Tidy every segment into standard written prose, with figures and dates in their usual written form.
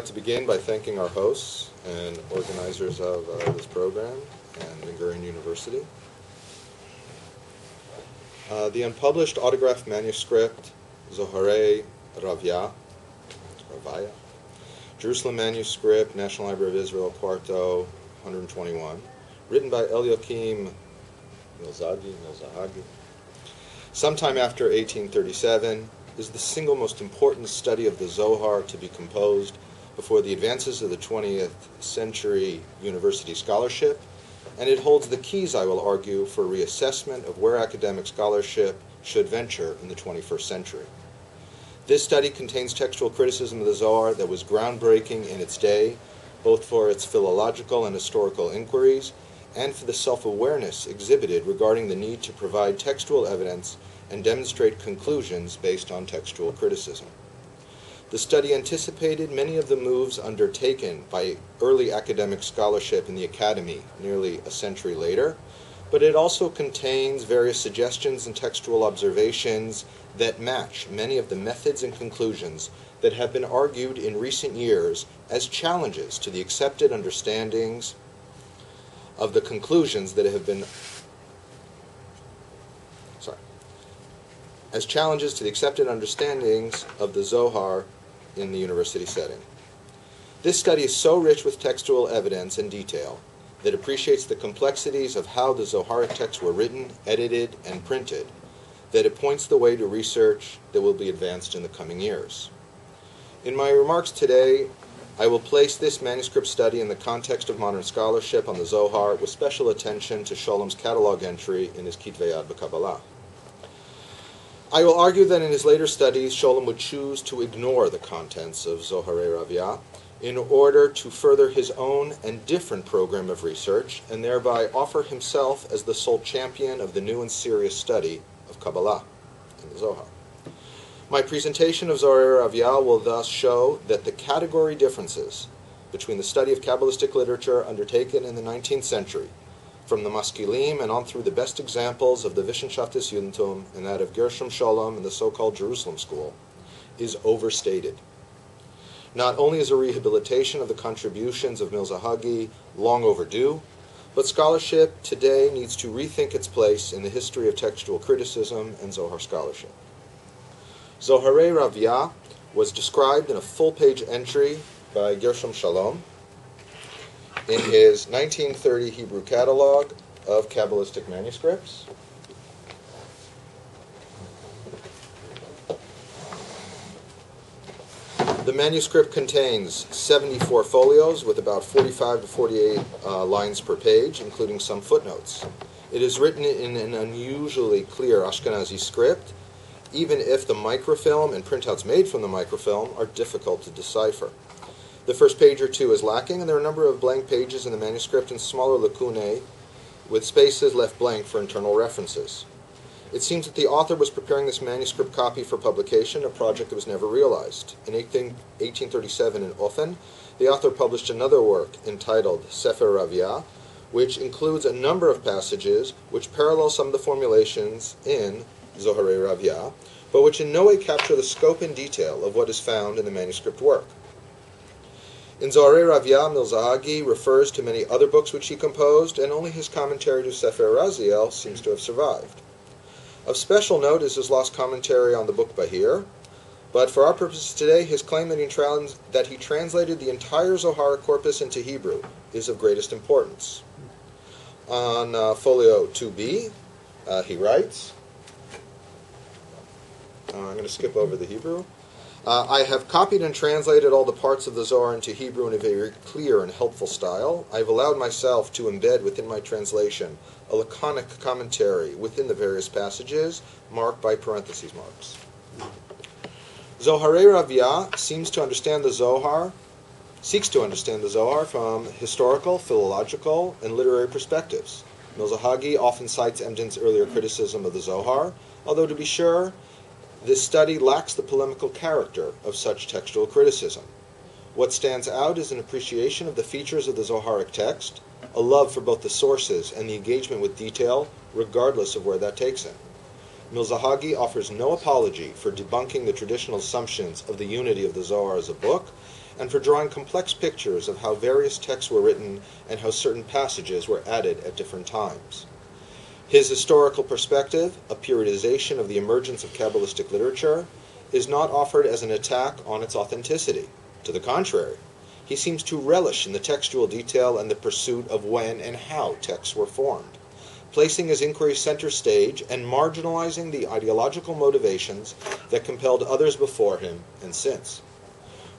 like to begin by thanking our hosts and organizers of this program and Ben-Gurion University. The unpublished autographed manuscript, Zoharei Raviah, Jerusalem manuscript, National Library of Israel, Quarto, 121, written by Elyaqim Milzahagi, sometime after 1837, is the single most important study of the Zohar to be composed before the advances of the 20th century university scholarship, and it holds the keys, I will argue, for reassessment of where academic scholarship should venture in the 21st century. This study contains textual criticism of the Zohar that was groundbreaking in its day, both for its philological and historical inquiries, and for the self-awareness exhibited regarding the need to provide textual evidence and demonstrate conclusions based on textual criticism. The study anticipated many of the moves undertaken by early academic scholarship in the academy nearly a century later, but it also contains various suggestions and textual observations that match many of the methods and conclusions that have been argued in recent years as challenges to the accepted understandings of the conclusions that have been as challenges to the accepted understandings of the Zohar in the university setting. This study is so rich with textual evidence and detail that appreciates the complexities of how the Zoharic texts were written, edited, and printed, that it points the way to research that will be advanced in the coming years. In my remarks today, I will place this manuscript study in the context of modern scholarship on the Zohar with special attention to Sholom's catalog entry in his Kitvei Yad b'Kabbalah. I will argue that in his later studies, Sholom would choose to ignore the contents of Zoharei Raviah in order to further his own and different program of research, and thereby offer himself as the sole champion of the new and serious study of Kabbalah and the Zohar. My presentation of Zoharei Raviah will thus show that the category differences between the study of Kabbalistic literature undertaken in the 19th century, from the Maskilim and on through the best examples of the Wissenschaftes Judentum and that of Gershom Scholem and the so-called Jerusalem School, is overstated. Not only is a rehabilitation of the contributions of Milzahagi long overdue, but scholarship today needs to rethink its place in the history of textual criticism and Zohar scholarship. Zoharei Raviah was described in a full-page entry by Gershom Scholem in his 1930 Hebrew catalog of Kabbalistic manuscripts. The manuscript contains 74 folios with about 45 to 48 lines per page, including some footnotes. It is written in an unusually clear Ashkenazi script, even if the microfilm and printouts made from the microfilm are difficult to decipher. The first page or two is lacking, and there are a number of blank pages in the manuscript and smaller lacunae with spaces left blank for internal references. It seems that the author was preparing this manuscript copy for publication, a project that was never realized. In 1837 in Ofen, the author published another work entitled Sefer Raviah, which includes a number of passages which parallel some of the formulations in Zoharei Raviah, but which in no way capture the scope and detail of what is found in the manuscript work. In Zoharei Raviah, Milzahagi refers to many other books which he composed, and only his commentary to Sefer Raziel seems to have survived. Of special note is his lost commentary on the book Bahir, but for our purposes today, his claim that he translated the entire Zohar corpus into Hebrew is of greatest importance. On folio 2b, he writes, I'm going to skip over the Hebrew. I have copied and translated all the parts of the Zohar into Hebrew in a very clear and helpful style. I have allowed myself to embed within my translation a laconic commentary within the various passages, marked by parentheses marks. Zoharei Raviah seeks to understand the Zohar from historical, philological, and literary perspectives. Milzahagi often cites Emden's earlier criticism of the Zohar, although to be sure, this study lacks the polemical character of such textual criticism. What stands out is an appreciation of the features of the Zoharic text, a love for both the sources and the engagement with detail, regardless of where that takes him. Milzahagi offers no apology for debunking the traditional assumptions of the unity of the Zohar as a book, and for drawing complex pictures of how various texts were written and how certain passages were added at different times. His historical perspective, a periodization of the emergence of Kabbalistic literature, is not offered as an attack on its authenticity. To the contrary, he seems to relish in the textual detail and the pursuit of when and how texts were formed, placing his inquiry center stage and marginalizing the ideological motivations that compelled others before him and since.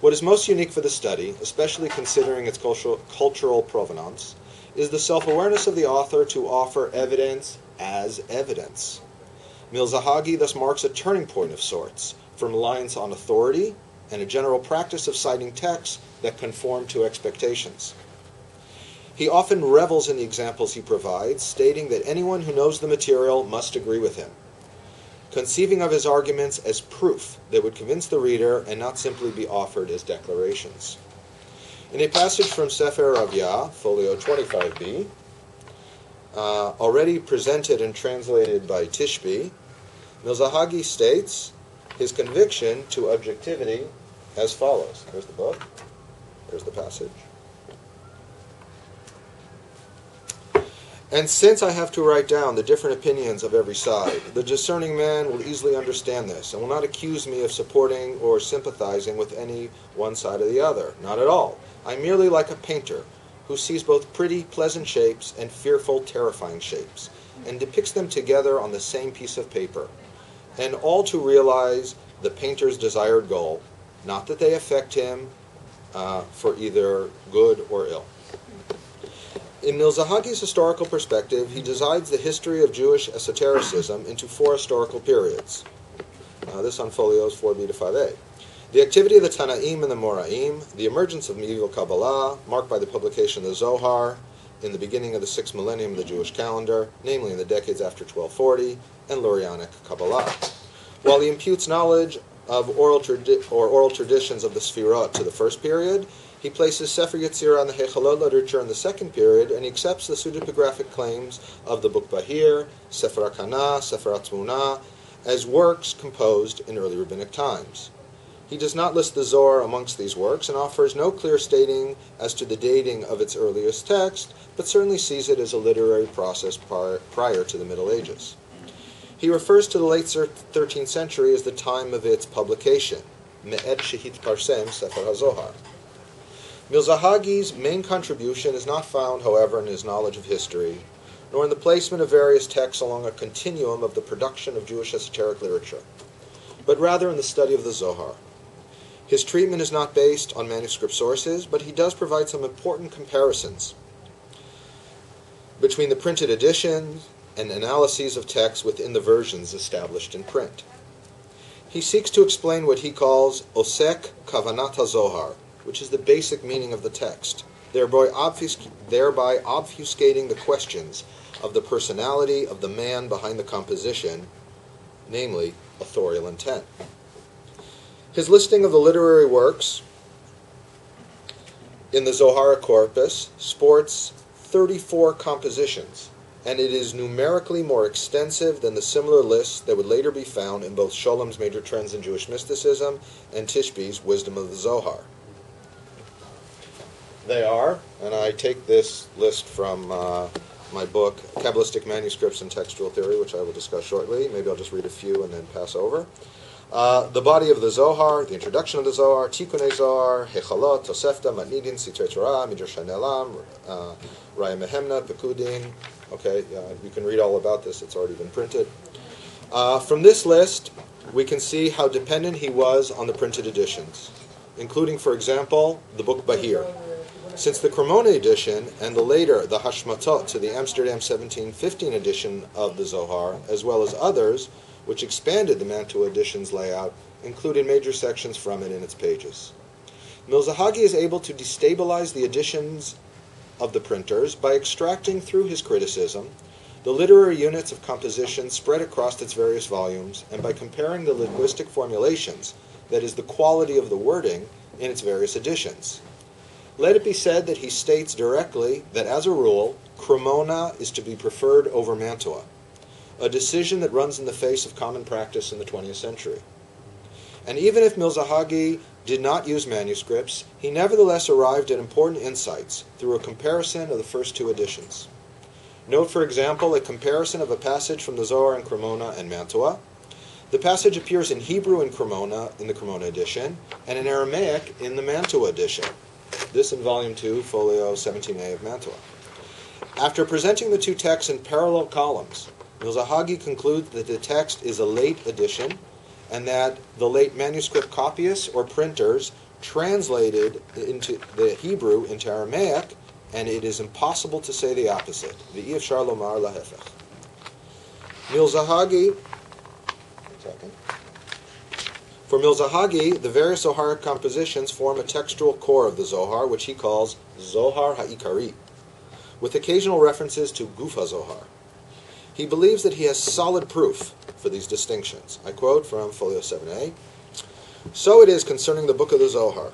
What is most unique for the study, especially considering its cultural provenance, is the self-awareness of the author to offer evidence as evidence. Milzahagi thus marks a turning point of sorts, from reliance on authority and a general practice of citing texts that conform to expectations. He often revels in the examples he provides, stating that anyone who knows the material must agree with him, conceiving of his arguments as proof that would convince the reader and not simply be offered as declarations. In a passage from Zoharei Raviah, folio 25b, already presented and translated by Tishby, Milzahagi states his conviction to objectivity as follows. There's the book. There's the passage. And since I have to write down the different opinions of every side, the discerning man will easily understand this and will not accuse me of supporting or sympathizing with any one side or the other. Not at all. I'm merely like a painter who sees both pretty, pleasant shapes and fearful, terrifying shapes, and depicts them together on the same piece of paper, and all to realize the painter's desired goal, not that they affect him for either good or ill. In Milzahagi's historical perspective, he divides the history of Jewish esotericism into 4 historical periods. This on folios 4b to 5a. The activity of the Tanaim and the Moraim, the emergence of medieval Kabbalah, marked by the publication of the Zohar in the beginning of the 6th millennium of the Jewish calendar, namely in the decades after 1240, and Lurianic Kabbalah. While he imputes knowledge of oral traditions of the Sfirot to the first period, he places Sefer Yetzirah and the Hechalot literature in the second period, and he accepts the pseudepigraphic claims of the Book Bahir, Sefer HaKana, Sefer HaTzmunah, as works composed in early rabbinic times. He does not list the Zohar amongst these works and offers no clear stating as to the dating of its earliest text, but certainly sees it as a literary process prior to the Middle Ages. He refers to the late 13th century as the time of its publication, Me'ed Shehit Parsem Sefer HaZohar. Milzahagi's main contribution is not found, however, in his knowledge of history, nor in the placement of various texts along a continuum of the production of Jewish esoteric literature, but rather in the study of the Zohar. His treatment is not based on manuscript sources, but he does provide some important comparisons between the printed editions and analyses of texts within the versions established in print. He seeks to explain what he calls Osek Kavanat HaZohar, which is the basic meaning of the text, thereby obfuscating the questions of the personality of the man behind the composition, namely authorial intent. His listing of the literary works in the Zohar corpus sports 34 compositions, and it is numerically more extensive than the similar lists that would later be found in both Sholom's Major Trends in Jewish Mysticism and Tishby's Wisdom of the Zohar. They are, and I take this list from my book, Kabbalistic Manuscripts and Textual Theory, which I will discuss shortly. Maybe I'll just read a few and then pass over. The body of the Zohar, the introduction of the Zohar, Tikkunei Zohar, Hechalot, Tosefta, Matnidin, Sitrei Torah, Midrash HaNe'elam, Raya Mehemna, Pekudin. Okay, you can read all about this. It's already been printed. From this list, we can see how dependent he was on the printed editions, including, for example, the book Bahir. Since the Cremona edition and the later, the Hashmatot to the Amsterdam 1715 edition of the Zohar, as well as others, which expanded the Mantua edition's layout, included major sections from it in its pages. Milzahagi is able to destabilize the editions of the printers by extracting through his criticism the literary units of composition spread across its various volumes, and by comparing the linguistic formulations, that is, the quality of the wording, in its various editions. Let it be said that he states directly that, as a rule, Cremona is to be preferred over Mantua. a decision that runs in the face of common practice in the 20th century. And even if Milzahagi did not use manuscripts, he nevertheless arrived at important insights through a comparison of the first two editions. Note, for example, a comparison of a passage from the Zohar in Cremona and Mantua. The passage appears in Hebrew in the Cremona edition, and in Aramaic in the Mantua edition. This in Volume 2, Folio 17a of Mantua. After presenting the two texts in parallel columns, Milzahagi concludes that the text is a late edition, and that the late manuscript copyists or printers translated into the Hebrew into Aramaic, and it is impossible to say the opposite. V'i efshar lomar lahefech. For Milzahagi, the various Zoharic compositions form a textual core of the Zohar, which he calls Zohar Ha'ikari, with occasional references to Guf HaZohar. He believes that he has solid proof for these distinctions. I quote from Folio 7a, "So it is concerning the book of the Zohar.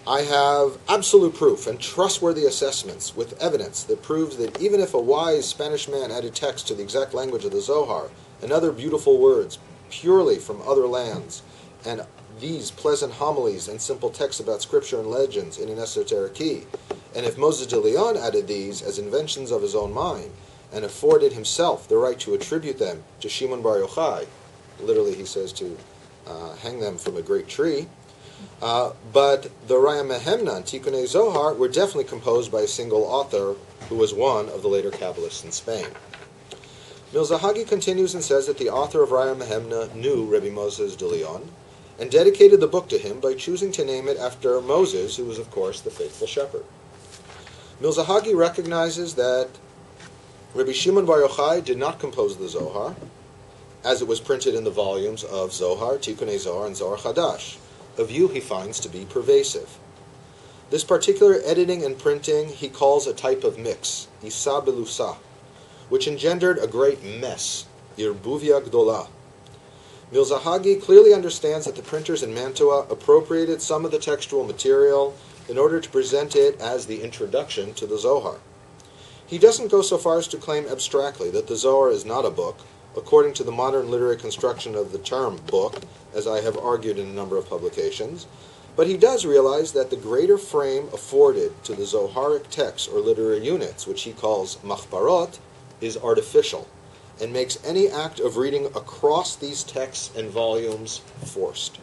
I have absolute proof and trustworthy assessments with evidence that proves that even if a wise Spanish man added text to the exact language of the Zohar and other beautiful words purely from other lands, and these pleasant homilies and simple texts about scripture and legends in an esoteric key, and if Moses de Leon added these as inventions of his own mind, and afforded himself the right to attribute them to Shimon Bar Yochai," literally he says to hang them from a great tree, but the Raya Mehemna and Tikkunei Zohar were definitely composed by a single author who was one of the later Kabbalists in Spain. Milzahagi continues and says that the author of Raya Mehemna knew Rebbe Moses de Leon and dedicated the book to him by choosing to name it after Moses, who was of course the faithful shepherd. Milzahagi recognizes that Rabbi Shimon Bar Yochai did not compose the Zohar, as it was printed in the volumes of Zohar, Tikkunei Zohar, and Zohar Chadash, a view he finds to be pervasive. This particular editing and printing he calls a type of mix, Isa Belusa, which engendered a great mess, Irbuvia Gdola. Milzahagi clearly understands that the printers in Mantua appropriated some of the textual material in order to present it as the introduction to the Zohar. He doesn't go so far as to claim abstractly that the Zohar is not a book, according to the modern literary construction of the term book, as I have argued in a number of publications, but he does realize that the greater frame afforded to the Zoharic texts or literary units, which he calls machbarot, is artificial, and makes any act of reading across these texts and volumes forced.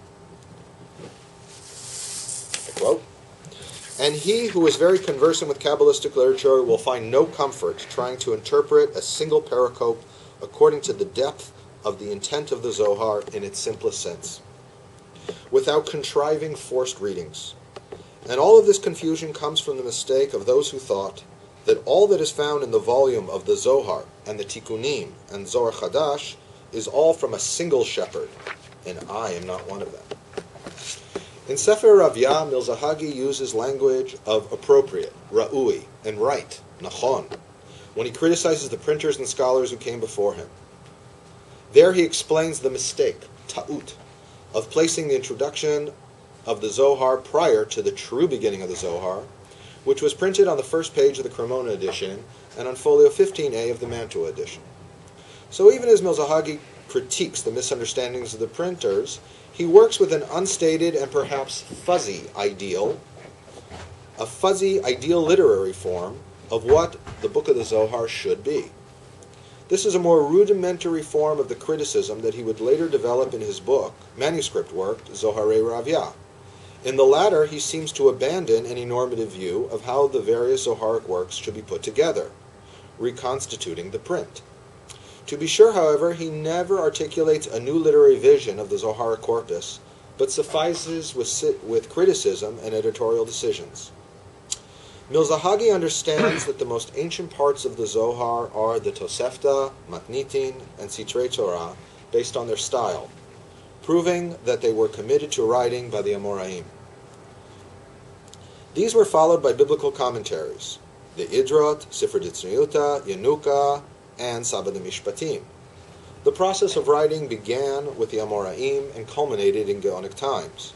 I quote, "And he who is very conversant with Kabbalistic literature will find no comfort trying to interpret a single pericope according to the depth of the intent of the Zohar in its simplest sense, without contriving forced readings. And all of this confusion comes from the mistake of those who thought that all that is found in the volume of the Zohar and the Tikkunim and Zohar Chadash is all from a single shepherd, and I am not one of them." In Zoharei Raviah, Milzahagi uses language of appropriate, ra'ui, and right, nachon, when he criticizes the printers and scholars who came before him. There he explains the mistake, ta'ut, of placing the introduction of the Zohar prior to the true beginning of the Zohar, which was printed on the first page of the Cremona edition and on folio 15a of the Mantua edition. So even as Milzahagi critiques the misunderstandings of the printers, he works with an unstated and perhaps fuzzy ideal, a fuzzy ideal literary form of what the Book of the Zohar should be. This is a more rudimentary form of the criticism that he would later develop in his book, manuscript work, Zoharei Raviah. In the latter, he seems to abandon any normative view of how the various Zoharic works should be put together, reconstituting the print. To be sure, however, he never articulates a new literary vision of the Zoharic corpus, but suffices with criticism and editorial decisions. Milzahagi understands that the most ancient parts of the Zohar are the Tosefta, Matnitin, and Sitrei Torah, based on their style, proving that they were committed to writing by the Amoraim. These were followed by biblical commentaries, the Idrot, Sifra Ditzniuta, Yenuka, and Sabad Mishpatim. The process of writing began with the Amoraim and culminated in Gaonic times.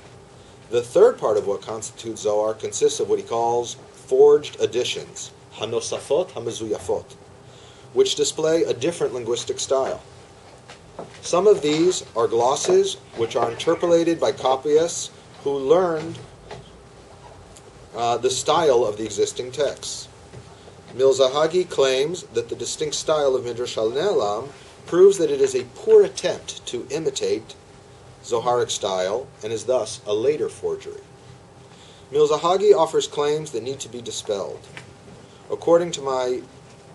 The third part of what constitutes Zohar consists of what he calls forged editions, Hanosafot Hamezuyafot, which display a different linguistic style. Some of these are glosses, which are interpolated by copyists who learned the style of the existing texts. Milzahagi claims that the distinct style of Midrash al-Ne'elam proves that it is a poor attempt to imitate Zoharic style and is thus a later forgery. Milzahagi offers claims that need to be dispelled. According to my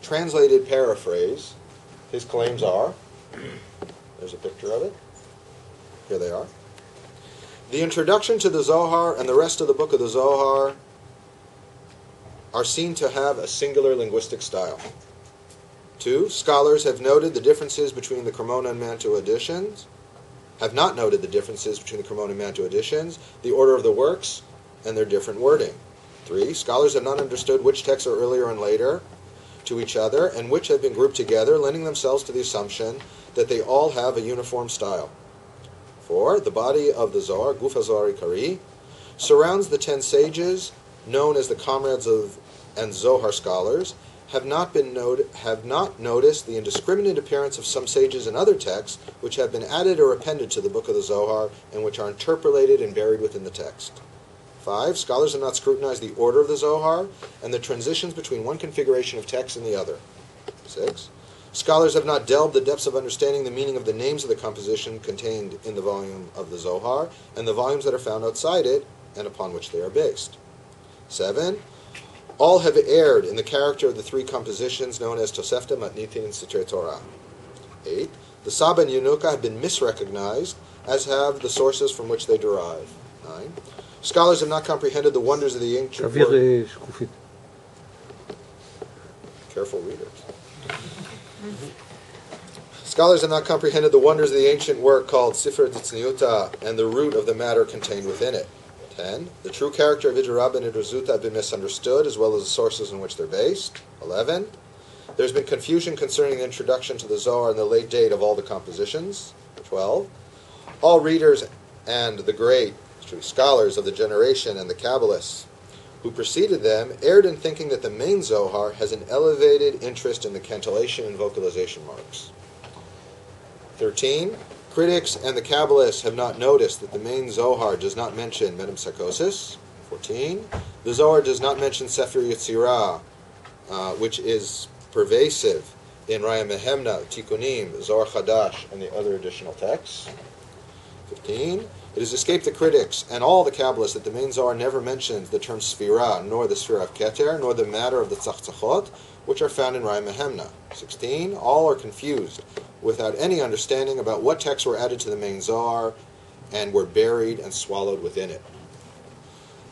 translated paraphrase, his claims are, there's a picture of it, here they are. The introduction to the Zohar and the rest of the book of the Zohar are seen to have a singular linguistic style. 2. Scholars have noted the differences between the Cremona and Mantua editions, have not noted the differences between the Cremona and Mantua editions, the order of the works, and their different wording. 3. Scholars have not understood which texts are earlier and later to each other, and which have been grouped together, lending themselves to the assumption that they all have a uniform style. 4. The body of the Zohar, Guf HaZoharei Kari, surrounds the 10 sages, known as the comrades of and Zohar scholars, have not noticed the indiscriminate appearance of some sages in other texts, which have been added or appended to the book of the Zohar, and which are interpolated and buried within the text. 5. Scholars have not scrutinized the order of the Zohar and the transitions between one configuration of text and the other. 6. Scholars have not delved the depths of understanding the meaning of the names of the composition contained in the volume of the Zohar and the volumes that are found outside it and upon which they are based. 7. All have erred in the character of the 3 compositions known as Tosefta, Matnitin, and Sitrei Torah. 8. The Saba and Yenuka have been misrecognized, as have the sources from which they derive. 9. Scholars have not comprehended the wonders of the ancient work. Careful readers. Scholars have not comprehended the wonders of the ancient work called Sifra Tzniuta and the root of the matter contained within it. 10. The true character of Idrab and Idrazut have been misunderstood, as well as the sources in which they're based. 11. There's been confusion concerning the introduction to the Zohar and the late date of all the compositions. 12. All readers and the great scholars of the generation and the Kabbalists who preceded them erred in thinking that the main Zohar has an elevated interest in the cantillation and vocalization marks. 13. Critics and the Kabbalists have not noticed that the main Zohar does not mention metempsychosis. 14. The Zohar does not mention Sefer Yetzirah, which is pervasive in Raya Mehemna, Tikkunim, Zohar Chadash, and the other additional texts. 15. It has escaped the critics and all the Kabbalists that the main Zohar never mentions the term Sfira, nor the Sfira of Keter, nor the matter of the Tzachtzachot, which are found in Raya Mehemna. 16. All are confused, without any understanding about what texts were added to the main Zohar and were buried and swallowed within it.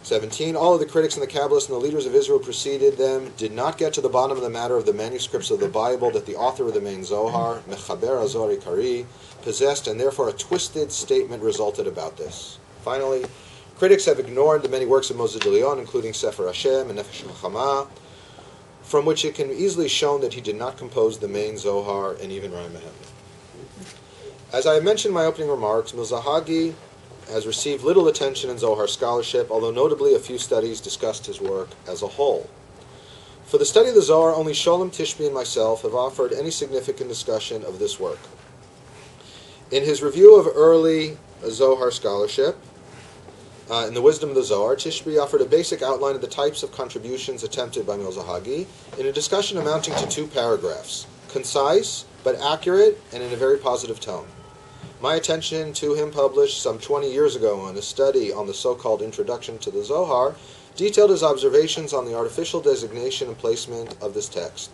17. All of the critics and the Kabbalists and the leaders of Israel preceded them did not get to the bottom of the matter of the manuscripts of the Bible that the author of the main Zohar, Mechaber HaZoharei Kari, possessed, and therefore a twisted statement resulted about this. Finally, critics have ignored the many works of Moshe de Leon, including Sefer Hashem and Nefesh HaChama, from which it can be easily shown that he did not compose the main Zohar and even Raya Mehemna. As I mentioned in my opening remarks, Milzahagi has received little attention in Zohar scholarship, although notably a few studies discussed his work as a whole. For the study of the Zohar, only Sholem Tishby and myself have offered any significant discussion of this work. In his review of early Zohar scholarship, in the Wisdom of the Zohar, Tishby offered a basic outline of the types of contributions attempted by Milzahagi in a discussion amounting to 2 paragraphs, concise but accurate and in a very positive tone. My attention to him, published some 20 years ago in a study on the so-called Introduction to the Zohar, detailed his observations on the artificial designation and placement of this text.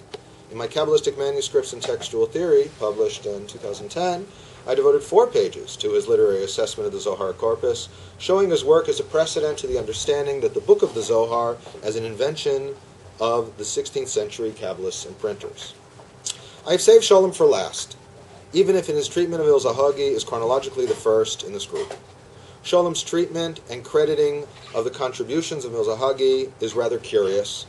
In my Kabbalistic manuscripts and textual theory, published in 2010, I devoted 4 pages to his literary assessment of the Zohar corpus, showing his work as a precedent to the understanding that the book of the Zohar as an invention of the 16th century Kabbalists and printers. I have saved Sholem for last, even if in his treatment of Milzahagi is chronologically the first in this group. Sholem's treatment and crediting of the contributions of Milzahagi is rather curious,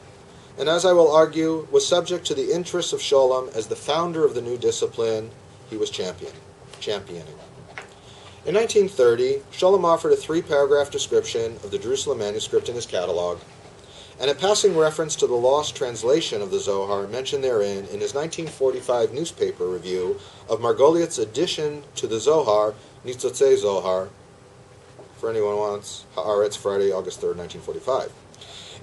and as I will argue, was subject to the interests of Sholem as the founder of the new discipline he was championing. In 1930, Sholem offered a 3-paragraph description of the Jerusalem manuscript in his catalog, and a passing reference to the lost translation of the Zohar mentioned therein in his 1945 newspaper review of Margoliouth's addition to the Zohar, Nitzotzei Zohar, for anyone who wants, Haaretz, Friday, August 3rd, 1945.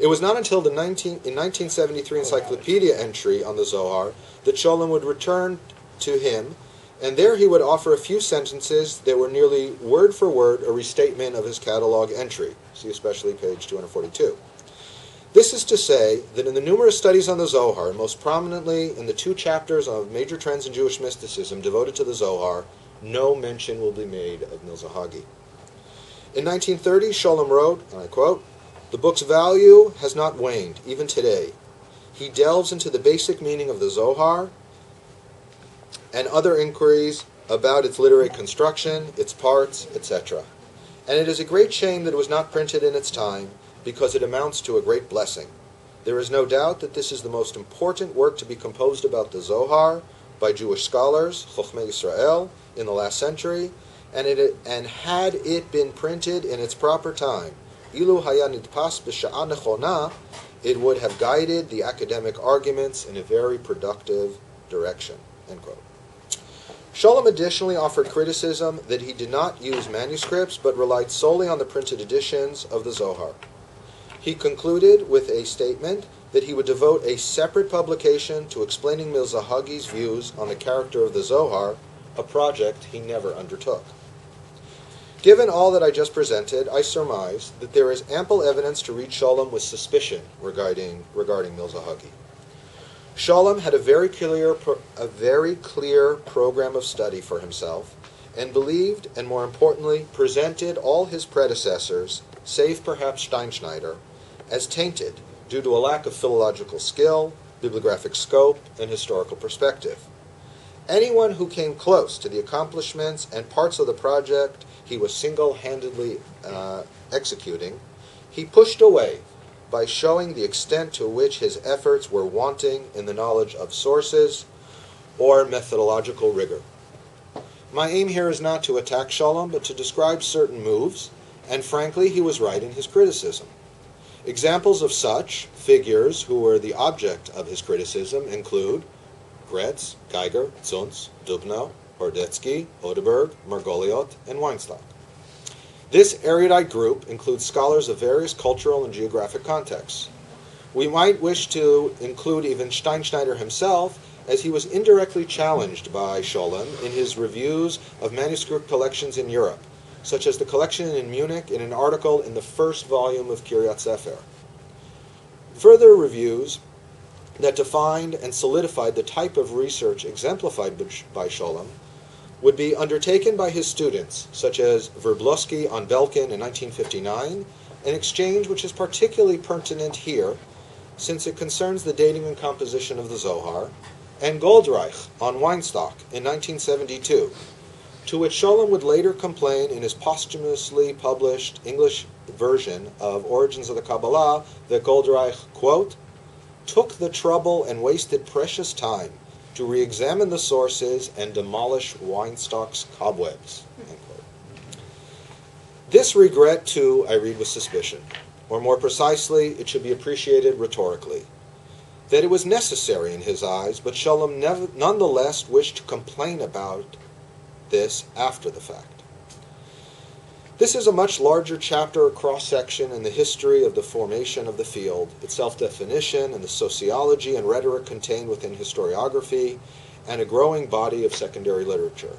It was not until in 1973 encyclopedia entry on the Zohar that Sholem would return to him, and there he would offer a few sentences that were nearly word for word a restatement of his catalog entry. See especially page 242. This is to say that in the numerous studies on the Zohar, most prominently in the 2 chapters of major trends in Jewish mysticism devoted to the Zohar, no mention will be made of Milzahagi. In 1930, Sholem wrote, and I quote, "The book's value has not waned, even today. He delves into the basic meaning of the Zohar and other inquiries about its literary construction, its parts, etc. And it is a great shame that it was not printed in its time, because it amounts to a great blessing. There is no doubt that this is the most important work to be composed about the Zohar by Jewish scholars, Chochmei Yisrael, in the last century, and had it been printed in its proper time, Ilu haya nidpas b'sha'a nechona, it would have guided the academic arguments in a very productive direction." End quote. Sholem additionally offered criticism that he did not use manuscripts but relied solely on the printed editions of the Zohar. He concluded with a statement that he would devote a separate publication to explaining Milzahagi's views on the character of the Zohar, a project he never undertook. Given all that I just presented, I surmise that there is ample evidence to read Sholem with suspicion regarding Milzahagi. Sholem had a very clear program of study for himself, and believed, and more importantly, presented all his predecessors, save perhaps Steinschneider, as tainted due to a lack of philological skill, bibliographic scope, and historical perspective. Anyone who came close to the accomplishments and parts of the project he was single-handedly executing, he pushed away by showing the extent to which his efforts were wanting in the knowledge of sources or methodological rigor. My aim here is not to attack Sholem, but to describe certain moves, and frankly, he was right in his criticism. Examples of such figures who were the object of his criticism include Gretz, Geiger, Zunz, Dubno, Hordetsky, Odeberg, Margoliouth, and Weinstock. This erudite group includes scholars of various cultural and geographic contexts. We might wish to include even Steinschneider himself, as he was indirectly challenged by Sholem in his reviews of manuscript collections in Europe, such as the collection in Munich in an article in the first volume of Kiryat Sefer. Further reviews that defined and solidified the type of research exemplified by Sholem would be undertaken by his students, such as Verblowski on Belkin in 1959, an exchange which is particularly pertinent here, since it concerns the dating and composition of the Zohar, and Goldreich on Weinstock in 1972, to which Sholem would later complain in his posthumously published English version of Origins of the Kabbalah that Goldreich, quote, took the trouble and wasted precious time to re-examine the sources and demolish Weinstock's cobwebs. End quote. This regret, too, I read with suspicion, or more precisely, it should be appreciated rhetorically, that it was necessary in his eyes, but Sholem nonetheless wished to complain about this after the fact. This is a much larger chapter or cross-section in the history of the formation of the field, its self-definition, and the sociology and rhetoric contained within historiography, and a growing body of secondary literature.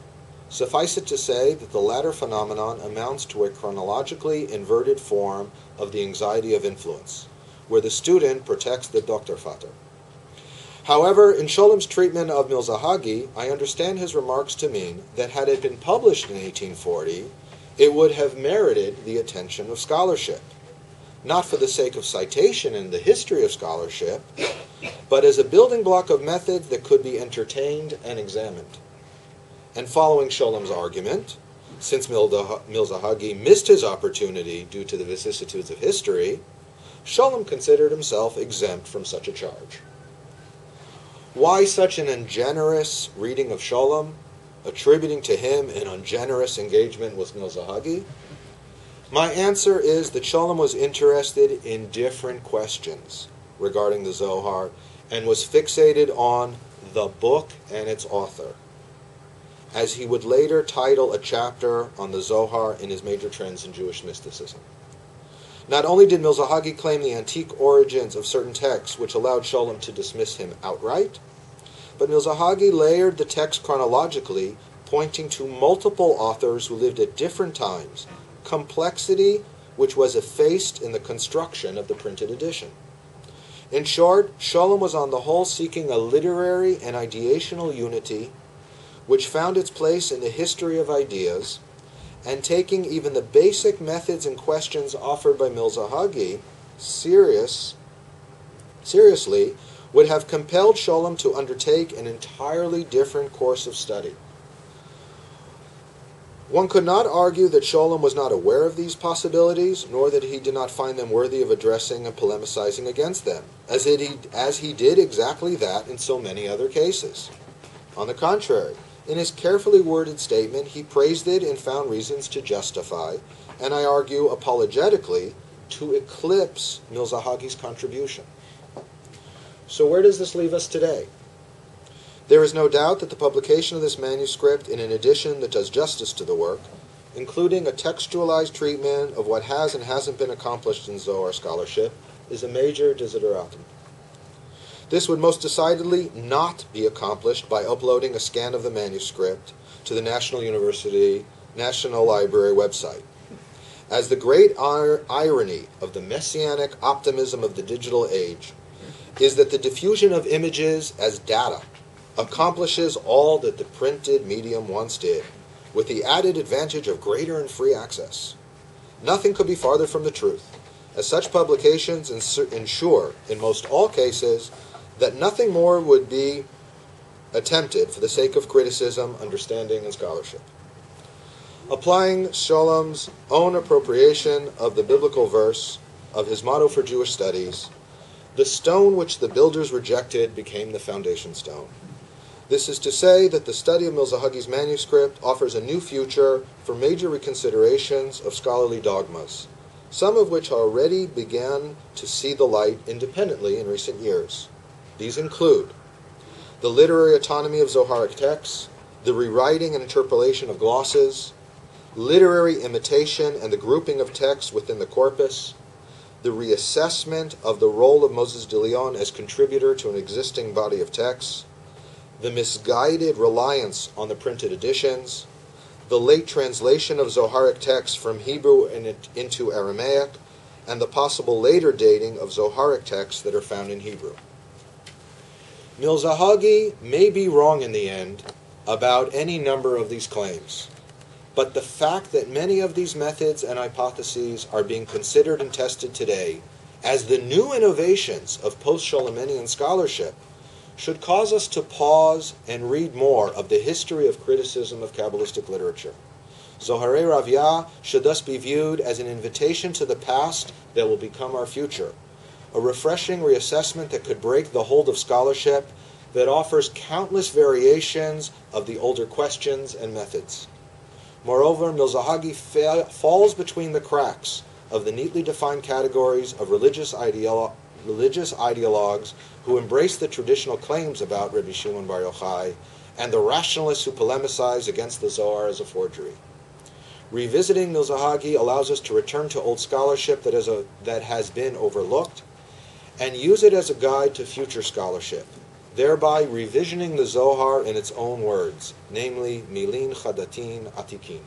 Suffice it to say that the latter phenomenon amounts to a chronologically inverted form of the anxiety of influence, where the student protects the Doktorvater. However, in Sholem's treatment of Milzahagi, I understand his remarks to mean that had it been published in 1840, it would have merited the attention of scholarship, not for the sake of citation in the history of scholarship, but as a building block of methods that could be entertained and examined. And following Sholem's argument, since Milzahagi missed his opportunity due to the vicissitudes of history, Sholem considered himself exempt from such a charge. Why such an ungenerous reading of Sholem, attributing to him an ungenerous engagement with Milzahagi? My answer is that Sholem was interested in different questions regarding the Zohar and was fixated on the book and its author, as he would later title a chapter on the Zohar in his major trends in Jewish mysticism. Not only did Milzahagi claim the antique origins of certain texts which allowed Sholem to dismiss him outright, but Milzahagi layered the text chronologically, pointing to multiple authors who lived at different times, complexity which was effaced in the construction of the printed edition. In short, Sholem was on the whole seeking a literary and ideational unity which found its place in the history of ideas, and taking even the basic methods and questions offered by Milzahagi seriously would have compelled Sholem to undertake an entirely different course of study. One could not argue that Sholem was not aware of these possibilities, nor that he did not find them worthy of addressing and polemicizing against them, as he did exactly that in so many other cases. On the contrary, in his carefully worded statement, he praised it and found reasons to justify, and I argue apologetically, to eclipse Milzahagi's contribution. So where does this leave us today? There is no doubt that the publication of this manuscript in an edition that does justice to the work, including a textualized treatment of what has and hasn't been accomplished in Zohar scholarship, is a major desideratum. This would most decidedly not be accomplished by uploading a scan of the manuscript to the National Library website. As the great irony of the messianic optimism of the digital age is that the diffusion of images as data accomplishes all that the printed medium once did, with the added advantage of greater and free access. Nothing could be farther from the truth, as such publications ensure, in most all cases, that nothing more would be attempted for the sake of criticism, understanding, and scholarship. Applying Sholem's own appropriation of the biblical verse of his motto for Jewish studies, the stone which the builders rejected became the foundation stone. This is to say that the study of Milzahagi's manuscript offers a new future for major reconsiderations of scholarly dogmas, some of which already began to see the light independently in recent years. These include the literary autonomy of Zoharic texts, the rewriting and interpolation of glosses, literary imitation and the grouping of texts within the corpus, the reassessment of the role of Moses de Leon as contributor to an existing body of texts, the misguided reliance on the printed editions, the late translation of Zoharic texts from Hebrew into Aramaic, and the possible later dating of Zoharic texts that are found in Hebrew. Milzahagi may be wrong in the end about any number of these claims, but the fact that many of these methods and hypotheses are being considered and tested today as the new innovations of post-Sholomenian scholarship should cause us to pause and read more of the history of criticism of Kabbalistic literature. Zoharei Raviah should thus be viewed as an invitation to the past that will become our future, a refreshing reassessment that could break the hold of scholarship that offers countless variations of the older questions and methods. Moreover, Milzahagi falls between the cracks of the neatly defined categories of religious ideologues who embrace the traditional claims about Rabbi Shimon Bar Yochai and the rationalists who polemicize against the Zohar as a forgery. Revisiting Milzahagi allows us to return to old scholarship that has been overlooked and use it as a guide to future scholarship, thereby revisioning the Zohar in its own words, namely Milin Chadatin Atikin.